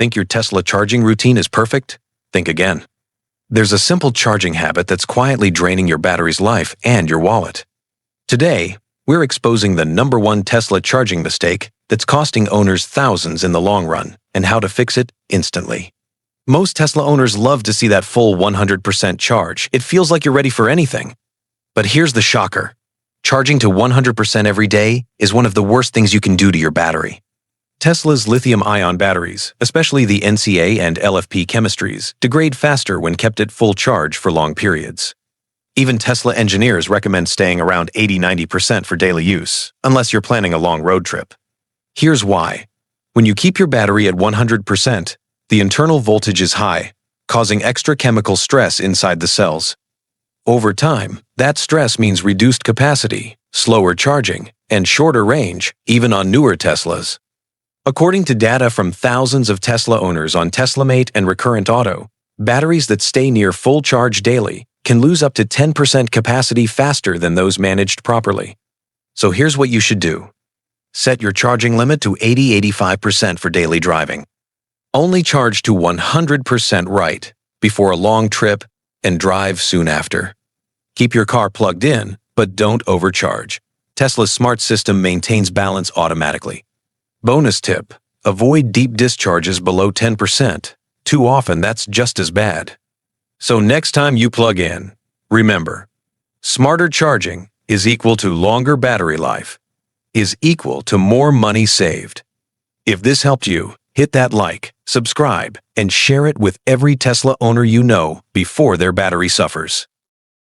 Think your Tesla charging routine is perfect? Think again. There's a simple charging habit that's quietly draining your battery's life and your wallet. Today, we're exposing the #1 Tesla charging mistake that's costing owners thousands in the long run and how to fix it instantly. Most Tesla owners love to see that full 100% charge. It feels like you're ready for anything. But here's the shocker. Charging to 100% every day is one of the worst things you can do to your battery. Tesla's lithium-ion batteries, especially the NCA and LFP chemistries, degrade faster when kept at full charge for long periods. Even Tesla engineers recommend staying around 80–90% for daily use, unless you're planning a long road trip. Here's why. When you keep your battery at 100%, the internal voltage is high, causing extra chemical stress inside the cells. Over time, that stress means reduced capacity, slower charging, and shorter range, even on newer Teslas. According to data from thousands of Tesla owners on TeslaMate and Recurrent Auto, batteries that stay near full charge daily can lose up to 10% capacity faster than those managed properly. So here's what you should do. Set your charging limit to 80–85% for daily driving. Only charge to 100% right before a long trip and drive soon after. Keep your car plugged in, but don't overcharge. Tesla's smart system maintains balance automatically. Bonus tip: avoid deep discharges below 10%. Too often, that's just as bad. So next time you plug in, remember, smarter charging is equal to longer battery life, is equal to more money saved. If this helped you, hit that like, subscribe, and share it with every Tesla owner you know before their battery suffers.